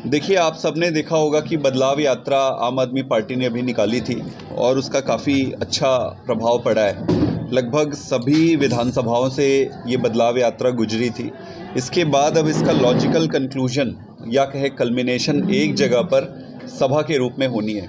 देखिए, आप सबने देखा होगा कि बदलाव यात्रा आम आदमी पार्टी ने अभी निकाली थी और उसका काफ़ी अच्छा प्रभाव पड़ा है। लगभग सभी विधानसभाओं से ये बदलाव यात्रा गुजरी थी। इसके बाद अब इसका लॉजिकल कंक्लूजन या कहे कल्मिनेशन एक जगह पर सभा के रूप में होनी है।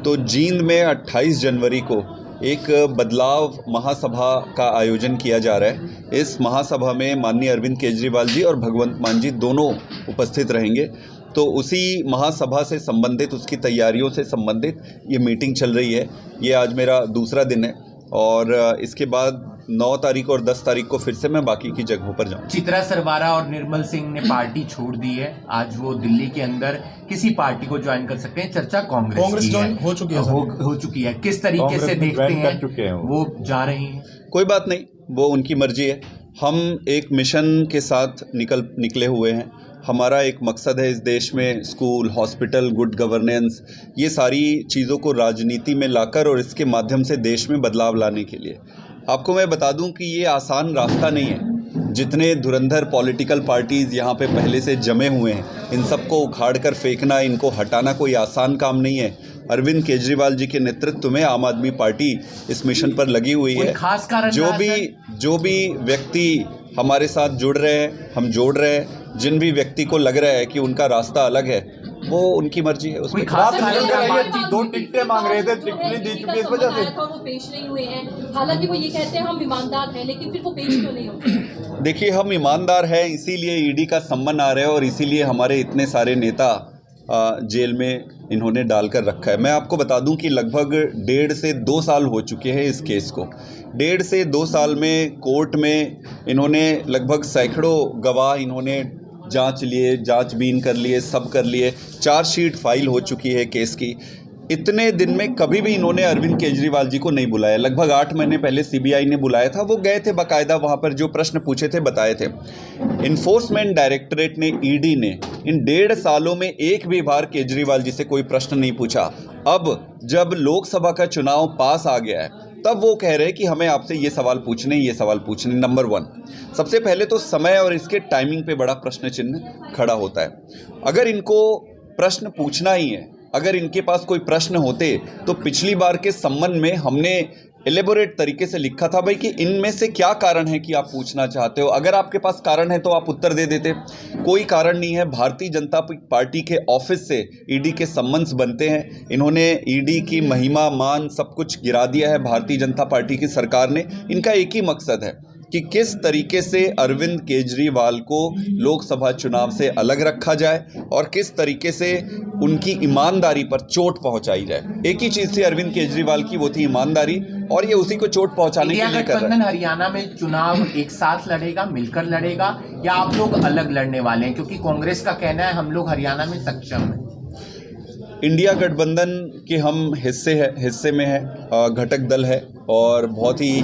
तो जींद में 28 जनवरी को एक बदलाव महासभा का आयोजन किया जा रहा है। इस महासभा में माननीय अरविंद केजरीवाल जी और भगवंत मान जी दोनों उपस्थित रहेंगे। तो उसी महासभा से संबंधित, उसकी तैयारियों से संबंधित ये मीटिंग चल रही है। ये आज मेरा दूसरा दिन है और इसके बाद 9 तारीख और 10 तारीख को फिर से मैं बाकी की जगहों पर जाऊँ। चित्रा सरवारा और निर्मल सिंह ने पार्टी छोड़ दी है। आज वो दिल्ली के अंदर किसी पार्टी को ज्वाइन कर सकते हैं। चर्चा कांग्रेस ज्वाइन हो चुकी है, हो चुकी है। किस तरीके से देखते हैं वो जा रही हैं? कोई बात नहीं, वो उनकी मर्जी है। हम एक मिशन के साथ निकले हुए हैं। हमारा एक मकसद है इस देश में स्कूल, हॉस्पिटल, गुड गवर्नेंस, ये सारी चीज़ों को राजनीति में लाकर और इसके माध्यम से देश में बदलाव लाने के लिए। आपको मैं बता दूं कि ये आसान रास्ता नहीं है। जितने धुरंधर पॉलिटिकल पार्टीज़ यहाँ पे पहले से जमे हुए हैं, इन सबको उखाड़ कर फेंकना, इनको हटाना कोई आसान काम नहीं है। अरविंद केजरीवाल जी के नेतृत्व में आम आदमी पार्टी इस मिशन पर लगी हुई है। खास कारण जो भी व्यक्ति हमारे साथ जुड़ रहे हैं, हम जोड़ रहे हैं। जिन भी व्यक्ति को लग रहा है कि उनका रास्ता अलग है, वो उनकी मर्जी है। उसमें खास दो टिकटें मांग रहे थे, टिकट नहीं दी चुकी इस वजह से वो पेश नहीं हुए हैं। हालांकि वो ये कहते हैं हम ईमानदार हैं, लेकिन फिर वो पेश क्यों नहीं होते? देखिए, हम ईमानदार हैं, इसीलिए ईडी का सम्मन आ रहा है और इसीलिए हमारे इतने सारे नेता जेल में इन्होंने डालकर रखा है। मैं आपको बता दूं कि लगभग 1.5 से 2 साल हो चुके हैं इस केस को। 1.5 से 2 साल में कोर्ट में इन्होंने लगभग सैकड़ों गवाह इन्होंने जांच लिए, जांचबीन कर लिए, सब कर लिए। चार्जशीट फाइल हो चुकी है केस की। इतने दिन में कभी भी इन्होंने अरविंद केजरीवाल जी को नहीं बुलाया। लगभग 8 महीने पहले सीबीआई ने बुलाया था, वो गए थे, बाकायदा वहाँ पर जो प्रश्न पूछे थे बताए थे। इन्फोर्समेंट डायरेक्टरेट ने, ईडी ने इन 1.5 सालों में एक भी बार केजरीवाल जी से कोई प्रश्न नहीं पूछा। अब जब लोकसभा का चुनाव पास आ गया है, तब वो कह रहे हैं कि हमें आपसे ये सवाल पूछने, ये सवाल पूछने। नंबर 1, सबसे पहले तो समय और इसके टाइमिंग पे बड़ा प्रश्न चिन्ह खड़ा होता है। अगर इनको प्रश्न पूछना ही है, अगर इनके पास कोई प्रश्न होते तो पिछली बार के संबंध में हमने एलेबोरेट तरीके से लिखा था भाई कि इनमें से क्या कारण है कि आप पूछना चाहते हो। अगर आपके पास कारण है तो आप उत्तर दे देते। कोई कारण नहीं है। भारतीय जनता पार्टी के ऑफिस से ईडी के सम्मन्स बनते हैं। इन्होंने ईडी की महिमा, मान सब कुछ गिरा दिया है भारतीय जनता पार्टी की सरकार ने। इनका एक ही मकसद है कि किस तरीके से अरविंद केजरीवाल को लोकसभा चुनाव से अलग रखा जाए और किस तरीके से उनकी ईमानदारी पर चोट पहुंचाई जाए। एक ही चीज़ थी अरविंद केजरीवाल की, वो थी ईमानदारी, और ये उसी को चोट पहुंचाने के लिए कर रहे हैं। हरियाणा में चुनाव एक साथ लड़ेगा, मिलकर लड़ेगा, या आप लोग अलग लड़ने वाले हैं? क्योंकि कांग्रेस का कहना है हम लोग हरियाणा में सक्षम हैं। इंडिया गठबंधन के हम हिस्से में है, घटक दल है और बहुत ही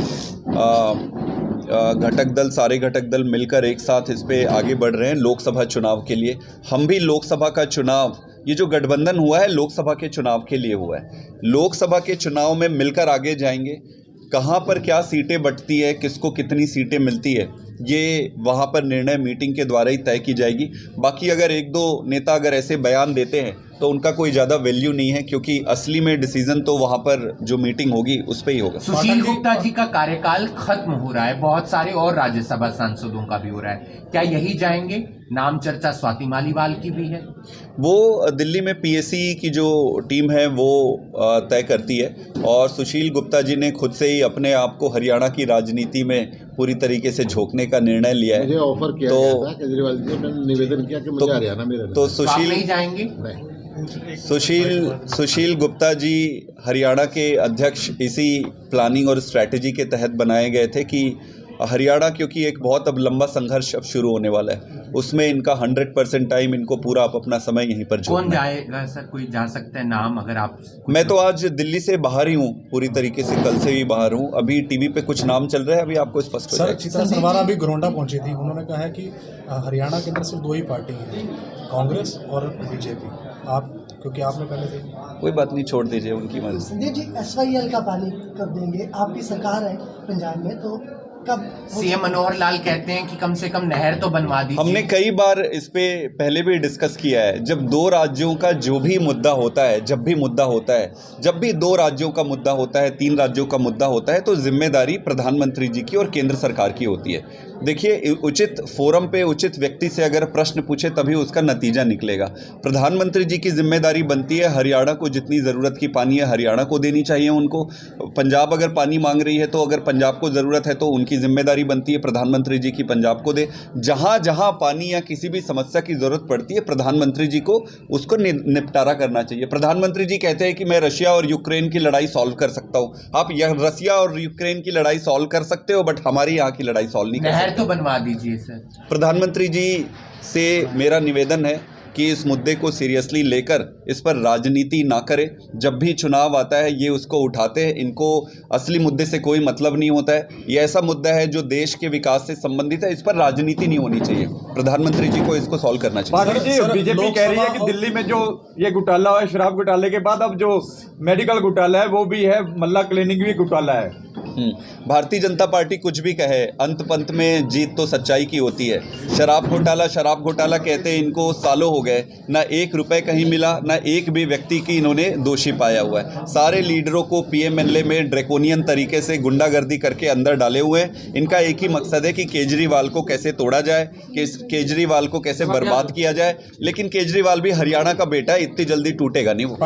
घटक दल, सारे घटक दल मिलकर एक साथ इस पे आगे बढ़ रहे हैं लोकसभा चुनाव के लिए। हम भी लोकसभा का चुनाव, ये जो गठबंधन हुआ है लोकसभा के चुनाव के लिए हुआ है। लोकसभा के चुनाव में मिलकर आगे जाएंगे। कहाँ पर क्या सीटें बंटती है, किसको कितनी सीटें मिलती है, ये वहाँ पर निर्णय मीटिंग के द्वारा ही तय की जाएगी। बाकी अगर 1-2 नेता अगर ऐसे बयान देते हैं तो उनका कोई ज़्यादा वैल्यू नहीं है, क्योंकि असली में डिसीजन तो वहाँ पर जो मीटिंग होगी उस पर ही होगा। सुशील गुप्ता जी का कार्यकाल खत्म हो रहा है, बहुत सारे और राज्यसभा सांसदों का भी हो रहा है, क्या यही जाएंगे? नाम चर्चा स्वाति मालीवाल की भी है। वो दिल्ली में पीएससी की जो टीम है वो तय करती है और सुशील गुप्ता जी ने खुद से ही अपने आप को हरियाणा की राजनीति में पूरी तरीके से झोंकने का निर्णय लिया है। मुझे ऑफर किया गया था केजरीवाल जी से, मैंने निवेदन किया कि मुझे हरियाणा में रहना। तो सुशील गुप्ता जी हरियाणा के अध्यक्ष इसी प्लानिंग और स्ट्रैटेजी के तहत बनाए गए थे कि हरियाणा, क्योंकि एक बहुत अब लंबा संघर्ष अब शुरू होने वाला है, उसमें इनका 100% टाइम, इनको पूरा अपना समय यहीं पर कौन जाएगा सर? कोई जा सकता है नाम? अगर आप, मैं तो आज दिल्ली से बाहर ही हूँ, पूरी तरीके से कल से भी बाहर हूँ। अभी टीवी पे कुछ नाम चल रहा है, अभी आपको स्पष्ट हो जाएगा। चित्रा सरवारा अभी घरोंडा पहुंची थी, उन्होंने कहा है कि हरियाणा के अंदर सिर्फ 2 ही पार्टी हैं, कांग्रेस और बीजेपी। आप, क्योंकि आपने पहले से, कोई बात नहीं, छोड़ दीजिए, उनकी मर्जी। संदीप जी, SYL का पानी कब देंगे? आपकी सरकार है पंजाब में, तो कब सीएम मनोहर लाल कहते हैं कि कम से कम नहर तो बनवा दीजिए। हमने कई बार इस पे पहले भी डिस्कस किया है। जब दो राज्यों का जो भी मुद्दा होता है, जब भी दो राज्यों का मुद्दा होता है, 3 राज्यों का मुद्दा होता है, तो जिम्मेदारी प्रधानमंत्री जी की और केंद्र सरकार की होती है। देखिए, उचित फोरम पे उचित व्यक्ति से अगर प्रश्न पूछे तभी उसका नतीजा निकलेगा। प्रधानमंत्री जी की जिम्मेदारी बनती है, हरियाणा को जितनी ज़रूरत की पानी है हरियाणा को देनी चाहिए उनको। पंजाब अगर पानी मांग रही है तो अगर पंजाब को ज़रूरत है तो उनकी जिम्मेदारी बनती है प्रधानमंत्री जी की पंजाब को दे। जहाँ जहाँ पानी या किसी भी समस्या की ज़रूरत पड़ती है प्रधानमंत्री जी को उसको निपटारा करना चाहिए। प्रधानमंत्री जी कहते हैं कि मैं रशिया और यूक्रेन की लड़ाई सॉल्व कर सकता हूँ। आप यह रशिया और यूक्रेन की लड़ाई सॉल्व कर सकते हो, बट हमारी यहाँ की लड़ाई सॉल्व नहीं कर सकते। तो बनवा दीजिए सर। प्रधानमंत्री जी से मेरा निवेदन है कि इस मुद्दे को सीरियसली लेकर इस पर राजनीति ना करें। जब भी चुनाव आता है ये उसको उठाते हैं, इनको असली मुद्दे से कोई मतलब नहीं होता है। ये ऐसा मुद्दा है जो देश के विकास से संबंधित है, इस पर राजनीति नहीं होनी चाहिए। प्रधानमंत्री जी को इसको सॉल्व करना चाहिए। बीजेपी कह रही है कि दिल्ली में जो ये घोटाला हुआ है, शराब घोटाले के बाद अब जो मेडिकल घोटाला है वो भी है, मल्ला क्लिनिक भी घोटाला है। भारतीय जनता पार्टी कुछ भी कहे, अंत पंत में जीत तो सच्चाई की होती है। शराब घोटाला कहते हैं, इनको सालों हो गए, ना 1 रुपए कहीं मिला, ना एक भी व्यक्ति की इन्होंने दोषी पाया हुआ है। सारे लीडरों को पीएमएलए में ड्रैकोनियन तरीके से गुंडागर्दी करके अंदर डाले हुए हैं। इनका एक ही मकसद है कि केजरीवाल को कैसे तोड़ा जाए, केजरीवाल को कैसे बर्बाद किया जाए। लेकिन केजरीवाल भी हरियाणा का बेटा है, इतनी जल्दी टूटेगा नहीं वो।